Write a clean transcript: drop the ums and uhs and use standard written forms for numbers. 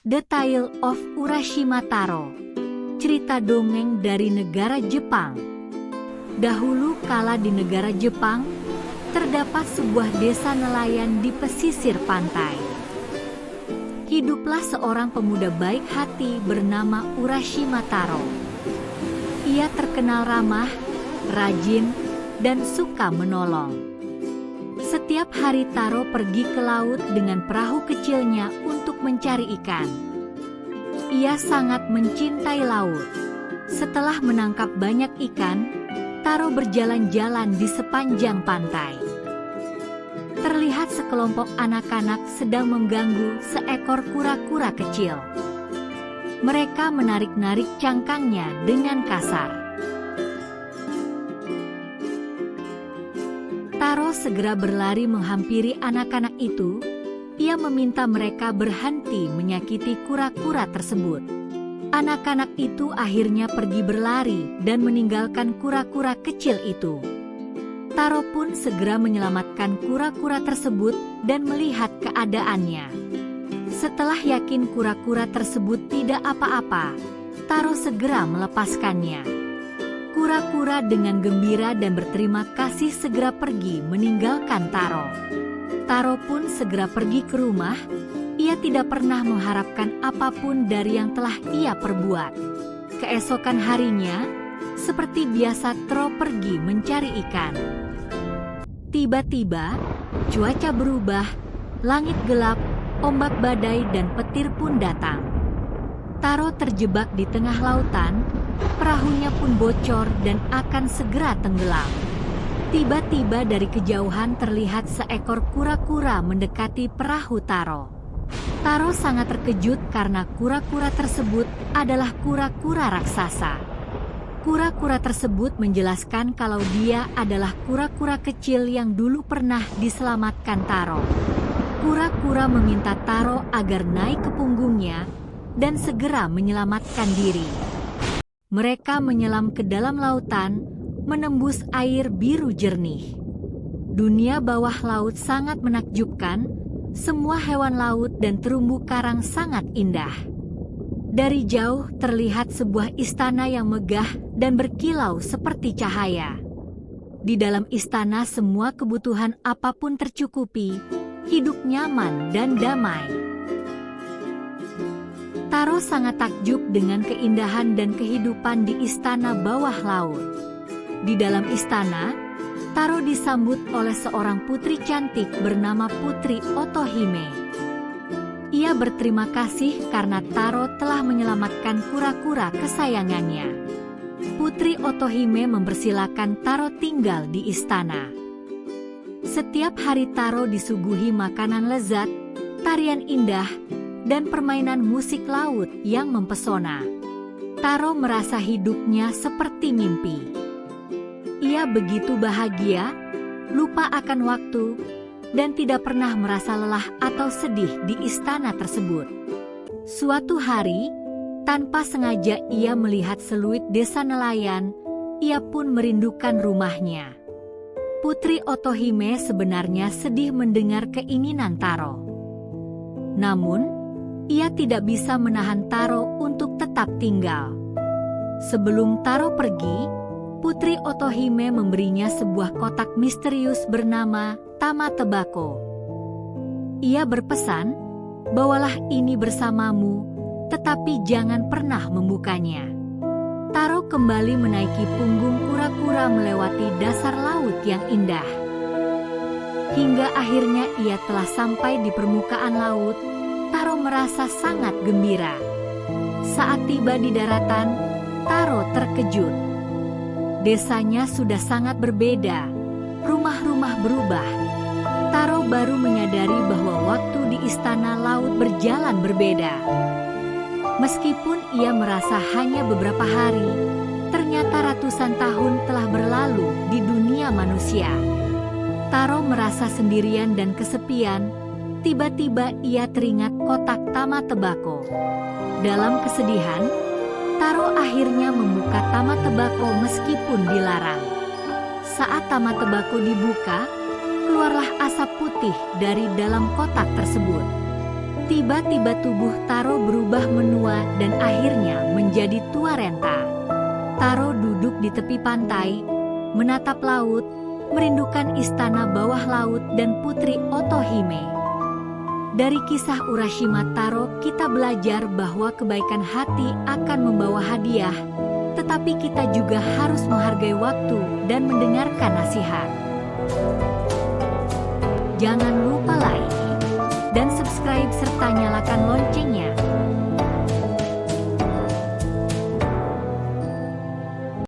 The Tale of Urashima Taro. Cerita dongeng dari negara Jepang. Dahulu kala di negara Jepang, terdapat sebuah desa nelayan di pesisir pantai. Hiduplah seorang pemuda baik hati bernama Urashima Taro. Ia terkenal ramah, rajin, dan suka menolong. Setiap hari Taro pergi ke laut dengan perahu kecilnya untuk mencari ikan. Ia sangat mencintai laut. Setelah menangkap banyak ikan, Taro berjalan-jalan di sepanjang pantai. Terlihat sekelompok anak-anak sedang mengganggu seekor kura-kura kecil. Mereka menarik-narik cangkangnya dengan kasar. Taro segera berlari menghampiri anak-anak itu. Ia meminta mereka berhenti menyakiti kura-kura tersebut. Anak-anak itu akhirnya pergi berlari dan meninggalkan kura-kura kecil itu. Taro pun segera menyelamatkan kura-kura tersebut dan melihat keadaannya. Setelah yakin kura-kura tersebut tidak apa-apa, Taro segera melepaskannya. Kura-kura dengan gembira dan berterima kasih segera pergi meninggalkan Taro. Taro pun segera pergi ke rumah. Ia tidak pernah mengharapkan apapun dari yang telah ia perbuat. Keesokan harinya, seperti biasa Taro pergi mencari ikan. Tiba-tiba, cuaca berubah, langit gelap, ombak badai dan petir pun datang. Taro terjebak di tengah lautan, perahunya pun bocor dan akan segera tenggelam. Tiba-tiba dari kejauhan terlihat seekor kura-kura mendekati perahu Taro. Taro sangat terkejut karena kura-kura tersebut adalah kura-kura raksasa. Kura-kura tersebut menjelaskan kalau dia adalah kura-kura kecil yang dulu pernah diselamatkan Taro. Kura-kura meminta Taro agar naik ke punggungnya dan segera menyelamatkan diri. Mereka menyelam ke dalam lautan, menembus air biru jernih. Dunia bawah laut sangat menakjubkan, semua hewan laut dan terumbu karang sangat indah. Dari jauh terlihat sebuah istana yang megah dan berkilau seperti cahaya. Di dalam istana semua kebutuhan apapun tercukupi, hidup nyaman dan damai. Taro sangat takjub dengan keindahan dan kehidupan di istana bawah laut. Di dalam istana, Taro disambut oleh seorang putri cantik bernama Putri Otohime. Ia berterima kasih karena Taro telah menyelamatkan kura-kura kesayangannya. Putri Otohime mempersilahkan Taro tinggal di istana. Setiap hari Taro disuguhi makanan lezat, tarian indah, dan permainan musik laut yang mempesona. Taro merasa hidupnya seperti mimpi. Ia begitu bahagia, lupa akan waktu, dan tidak pernah merasa lelah atau sedih di istana tersebut. Suatu hari, tanpa sengaja ia melihat seluit desa nelayan, ia pun merindukan rumahnya. Putri Otohime sebenarnya sedih mendengar keinginan Taro. Namun, ia tidak bisa menahan Taro untuk tetap tinggal. Sebelum Taro pergi, Putri Otohime memberinya sebuah kotak misterius bernama Tama Tebako. Ia berpesan, "Bawalah ini bersamamu, tetapi jangan pernah membukanya." Taro kembali menaiki punggung kura-kura melewati dasar laut yang indah. Hingga akhirnya ia telah sampai di permukaan laut. Taro merasa sangat gembira. Saat tiba di daratan, Taro terkejut. Desanya sudah sangat berbeda, rumah-rumah berubah. Taro baru menyadari bahwa waktu di istana laut berjalan berbeda. Meskipun ia merasa hanya beberapa hari, ternyata ratusan tahun telah berlalu di dunia manusia. Taro merasa sendirian dan kesepian. Tiba-tiba ia teringat kotak Tama Tebako. Dalam kesedihan, Taro akhirnya membuka Tama Tebako meskipun dilarang. Saat Tama Tebako dibuka, keluarlah asap putih dari dalam kotak tersebut. Tiba-tiba tubuh Taro berubah menua dan akhirnya menjadi tua renta. Taro duduk di tepi pantai, menatap laut, merindukan istana bawah laut dan Putri Otohime. Dari kisah Urashima Taro kita belajar bahwa kebaikan hati akan membawa hadiah, tetapi kita juga harus menghargai waktu dan mendengarkan nasihat. Jangan lupa like dan subscribe serta nyalakan loncengnya